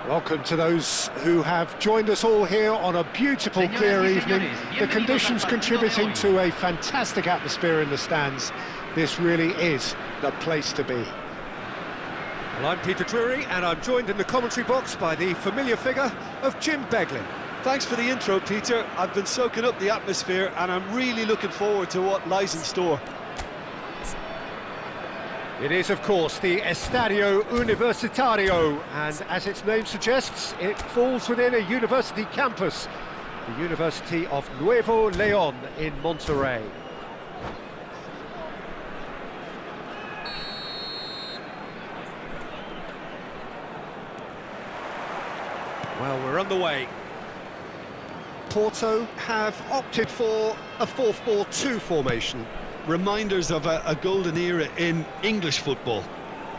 Welcome to those who have joined us all here on a beautiful, clear evening. The conditions contributing to a fantastic atmosphere in the stands. This really is the place to be. Well, I'm Peter Drury, and I'm joined in the commentary box by the familiar figure of Jim Beglin. Thanks for the intro, Peter. I've been soaking up the atmosphere, and I'm really looking forward to what lies in store. It is, of course, the Estadio Universitario, and as its name suggests, it falls within a university campus, the University of Nuevo León in Monterrey. Well, we're on the way. Porto have opted for a 4-4-2 formation. Reminders of a golden era in English football,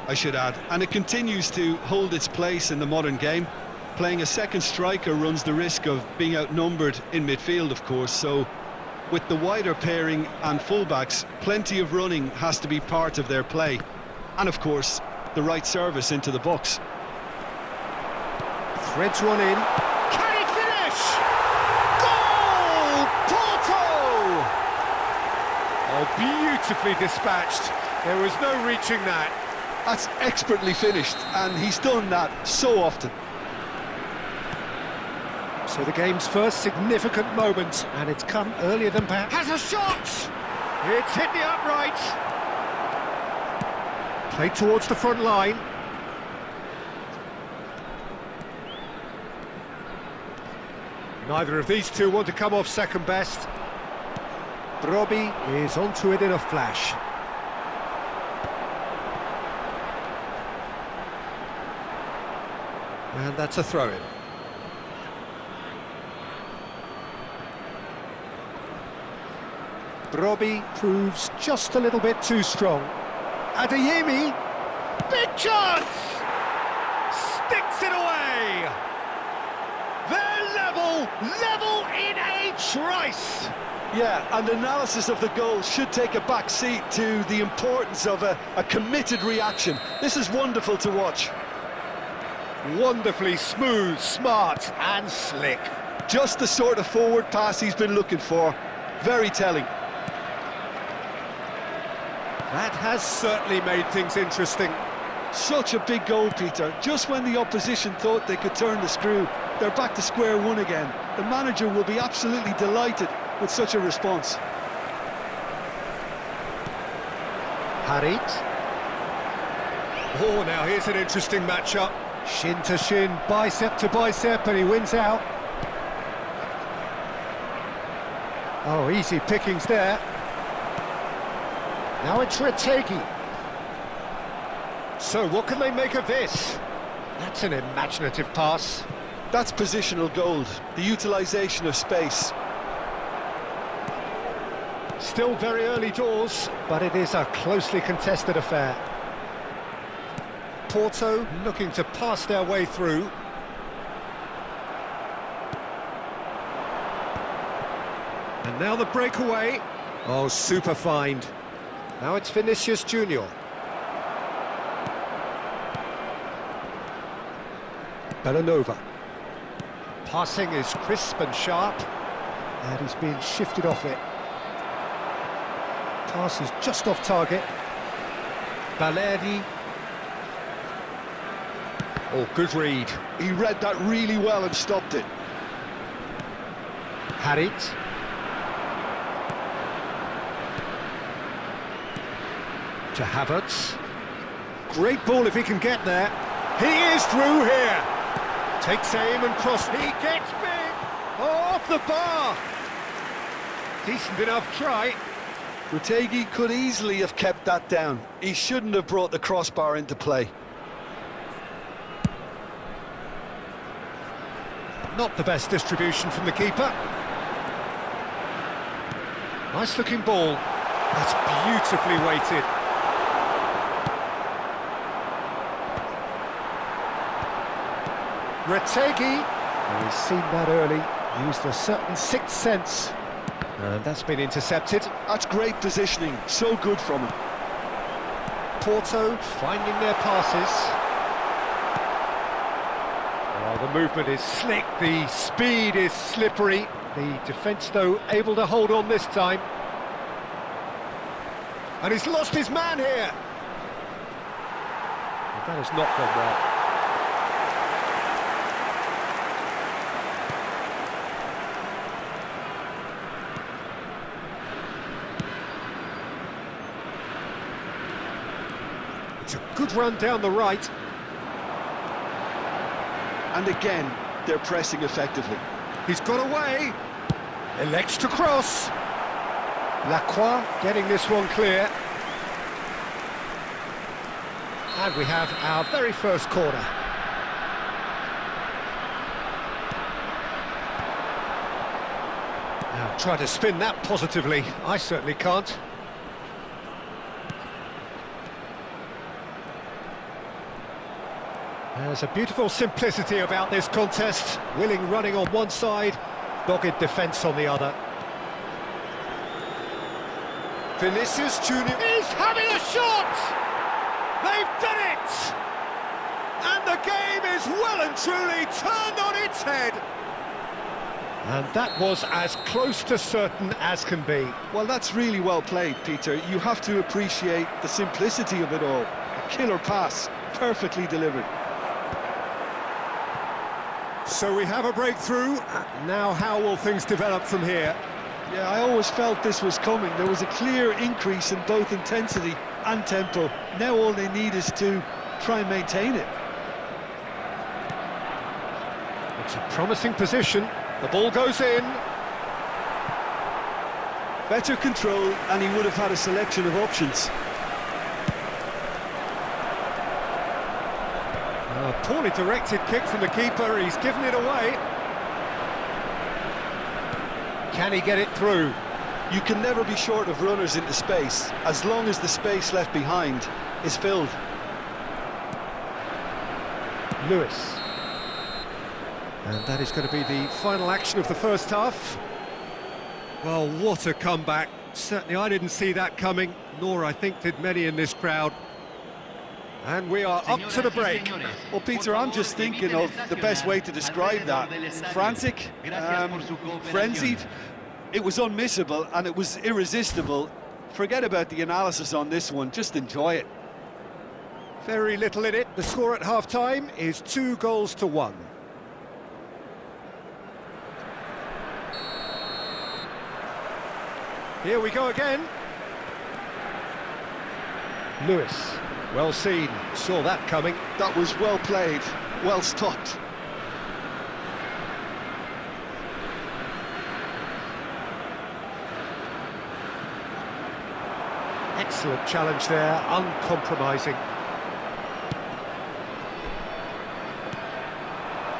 I should add, and it continues to hold its place in the modern game. Playing a second striker runs the risk of being outnumbered in midfield, of course, so with the wider pairing and fullbacks, plenty of running has to be part of their play, and of course, the right service into the box. Threads one in. Can he finish? Goal! Porto! Oh, beautifully dispatched. There was no reaching that. That's expertly finished, and he's done that so often. So the game's first significant moment, and it's come earlier than perhaps. Has a shot! It's hit the upright. Played towards the front line. Neither of these two want to come off second best. Robbie is onto it in a flash. And that's a throw-in. Robbie proves just a little bit too strong. Adeyemi, big chance! Sticks it away! They're level in a trice! Yeah, and analysis of the goal should take a back seat to the importance of a committed reaction. This is wonderful to watch. Wonderfully smooth, smart and slick. Just the sort of forward pass he's been looking for. Very telling. That has certainly made things interesting. Such a big goal, Peter. Just when the opposition thought they could turn the screw, they're back to square one again. The manager will be absolutely delighted with such a response. Harit. Oh, now here's an interesting matchup. Shin to shin, bicep to bicep, and he wins out. Oh, easy pickings there. Now it's Retegi. So what can they make of this? That's an imaginative pass. That's positional gold, the utilisation of space. Still very early doors, but it is a closely contested affair. Porto looking to pass their way through. And now the breakaway. Oh, super find. Now it's Vinicius Junior. Bellanova. Passing is crisp and sharp, and he's being shifted off it. Pass is just off target. Balerdi. Oh, good read. He read that really well and stopped it. Harit. To Havertz. Great ball if he can get there. He is through here. Takes aim and cross. He gets big. Oh, off the bar. Decent enough try. Retegui could easily have kept that down. He shouldn't have brought the crossbar into play. Not the best distribution from the keeper. Nice looking ball. That's beautifully weighted. Retegui, he's seen that early, used a certain sixth sense, and that's been intercepted. That's great positioning, so good from him. Porto finding their passes. Oh, the movement is slick, the speed is slippery. The defence, though, able to hold on this time. And he's lost his man here. That has not gone well. It's a good run down the right. And again, they're pressing effectively. He's got away. Elects to cross. Lacroix getting this one clear. And we have our very first corner. Now try to spin that positively. I certainly can't. There's a beautiful simplicity about this contest. Willing running on one side, dogged defence on the other. Vinicius Junior is having a shot! They've done it! And the game is well and truly turned on its head. And that was as close to certain as can be. Well, that's really well played, Peter. You have to appreciate the simplicity of it all. A killer pass, perfectly delivered. So we have a breakthrough. Now how will things develop from here? Yeah, I always felt this was coming. There was a clear increase in both intensity and tempo. Now all they need is to try and maintain it. It's a promising position. The ball goes in. Better control, and he would have had a selection of options. A poorly directed kick from the keeper. He's given it away. Can he get it through? You can never be short of runners into space, as long as the space left behind is filled. Lewis. And that is going to be the final action of the first half. Well, what a comeback. Certainly I didn't see that coming, nor I think did many in this crowd. And we are up to the break. Well, Peter, I'm just thinking of the best way to describe that. Frantic, frenzied. It was unmissable and it was irresistible. Forget about the analysis on this one, just enjoy it. Very little in it. The score at half-time is 2-1. Here we go again. Lewis, well seen, saw that coming. That was well played, well stopped. Excellent challenge there, uncompromising.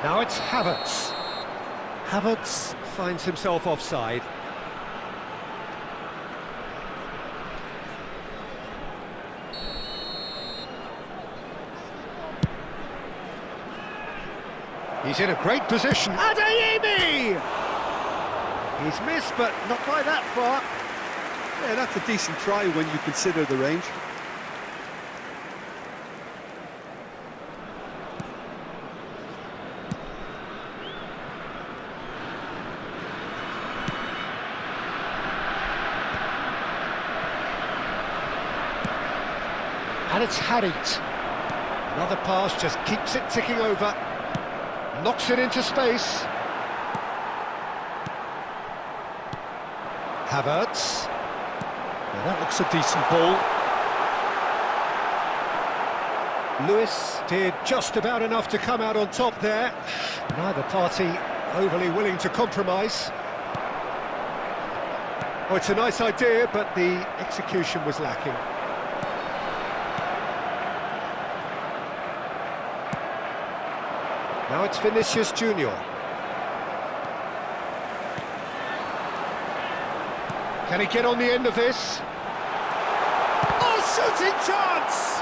Now it's Havertz. Havertz finds himself offside. He's in a great position. Adeyemi! He's missed, but not by that far. Yeah, that's a decent try when you consider the range. And it's Harit. Another pass just keeps it ticking over. Knocks it into space. Havertz. Now that looks a decent ball. Lewis did just about enough to come out on top there. Neither party overly willing to compromise. Oh, it's a nice idea, but the execution was lacking. Now it's Vinicius Junior. Can he get on the end of this? Oh, shooting chance!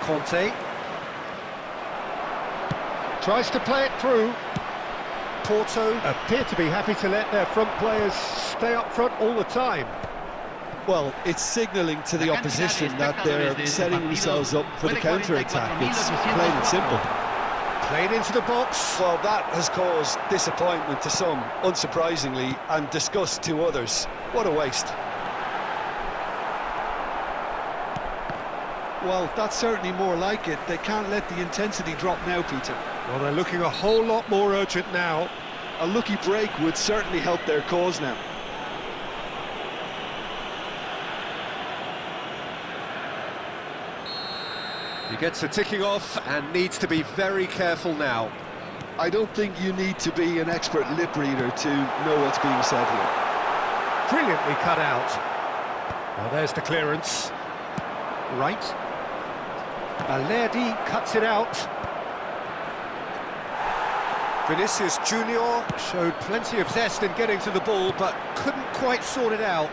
Conte. Tries to play it through. Porto appear to be happy to let their front players stay up front all the time. Well, it's signalling to the opposition that they're setting themselves up for the counter-attack. It's plain and simple. Played into the box. Well, that has caused disappointment to some, unsurprisingly, and disgust to others. What a waste. Well, that's certainly more like it. They can't let the intensity drop now, Peter. Well, they're looking a whole lot more urgent now. A lucky break would certainly help their cause now. He gets a ticking off and needs to be very careful now. I don't think you need to be an expert lip reader to know what's being said here. Brilliantly cut out. Well, there's the clearance. Right. Balerdi cuts it out. Vinicius Junior showed plenty of zest in getting to the ball, but couldn't quite sort it out.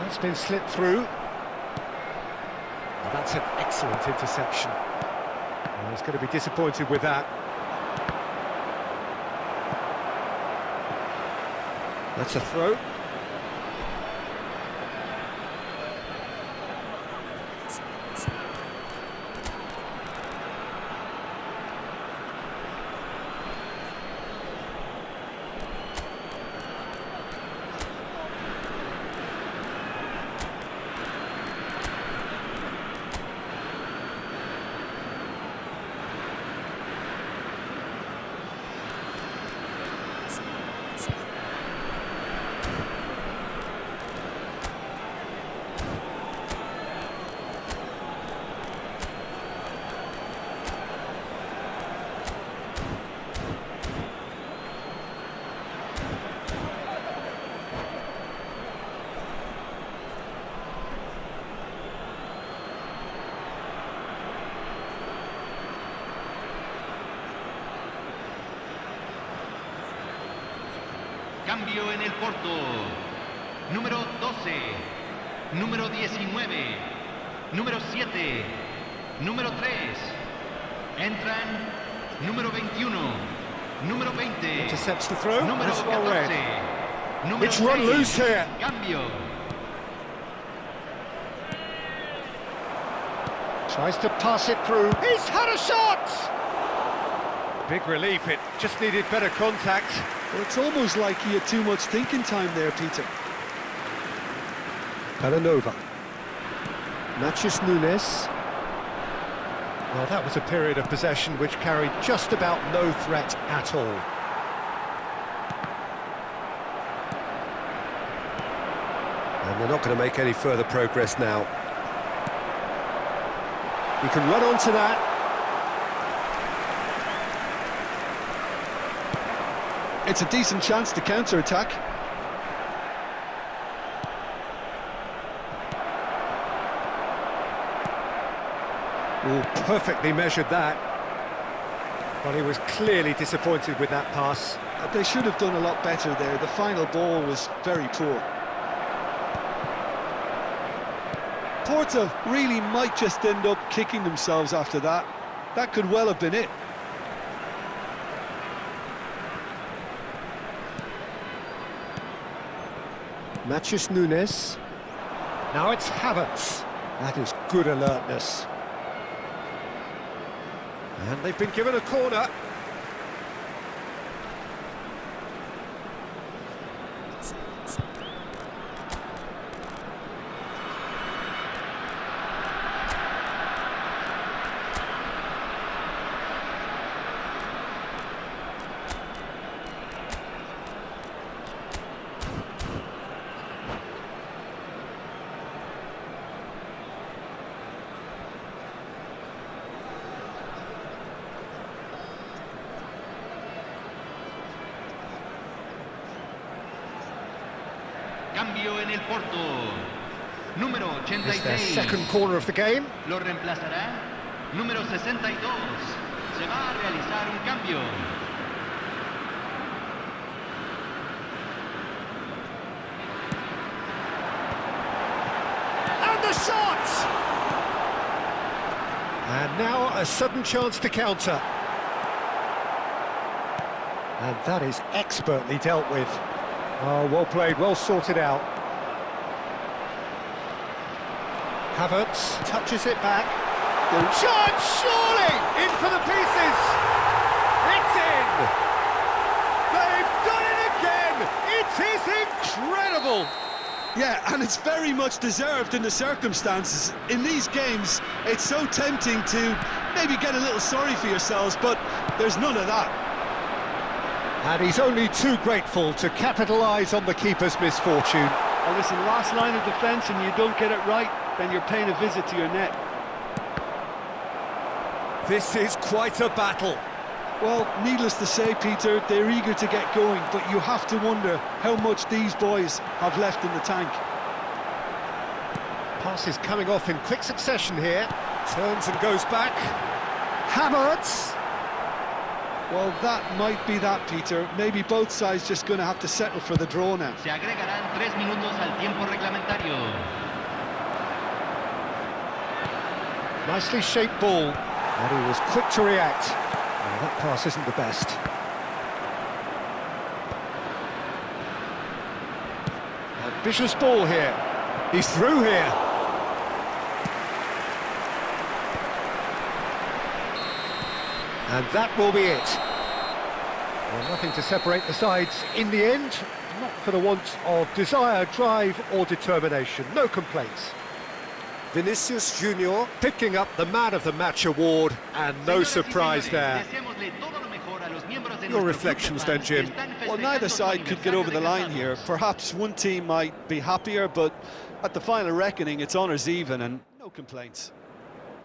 That's been slipped through. Well, that's an excellent interception. Well, he's going to be disappointed with that. That's a throw. Cambio en el Porto. Número 12, número 19, número 7, número 3. Entran número 21, número 20. Intercepts the throw. Número That's well read. 14. Número It's run 6. loose here. Cambio. Tries to pass it through. He's had a shot! Big relief, it just needed better contact. Well, it's almost like he had too much thinking time there, Peter. Calanova. Nachis Nunes. Well, that was a period of possession which carried just about no threat at all. And they're not going to make any further progress now. He can run onto that. It's a decent chance to counter-attack. Oh, perfectly measured that. Well, he was clearly disappointed with that pass. They should have done a lot better there. The final ball was very poor. Porto really might just end up kicking themselves after that. That could well have been it. Matheus Nunes. Now it's Havertz. That is good alertness. And they've been given a corner. Cambio en el Porto. Número It's their 86. second corner of the game. Lo reemplazará. Número 62. Se va a realizar un cambio. And the shot! And now a sudden chance to counter. And that is expertly dealt with. Oh, well played, well sorted out. Havertz touches it back. The shot, surely! In for the pieces! It's in! They've done it again! It is incredible! Yeah, and it's very much deserved in the circumstances. In these games, it's so tempting to maybe get a little sorry for yourselves, but there's none of that. And he's only too grateful to capitalise on the keeper's misfortune. Well, listen, last line of defence and you don't get it right, then you're paying a visit to your net. This is quite a battle. Well, needless to say, Peter, they're eager to get going, but you have to wonder how much these boys have left in the tank. Pass is coming off in quick succession here. Turns and goes back. Havertz. Well, that might be that, Peter. Maybe both sides just going to have to settle for the draw now. Se agregarán 3 minutos al tiempo reglamentario. Nicely shaped ball. And he was quick to react. Well, that pass isn't the best. Ambitious ball here. He's through here. And that will be it. Well, nothing to separate the sides in the end. Not for the want of desire, drive or determination. No complaints. Vinicius Junior picking up the Man of the Match award, and no surprise there. Your reflections then, Jim? Well, neither side could get over the line here. Perhaps one team might be happier, but at the final reckoning, it's honours even and no complaints.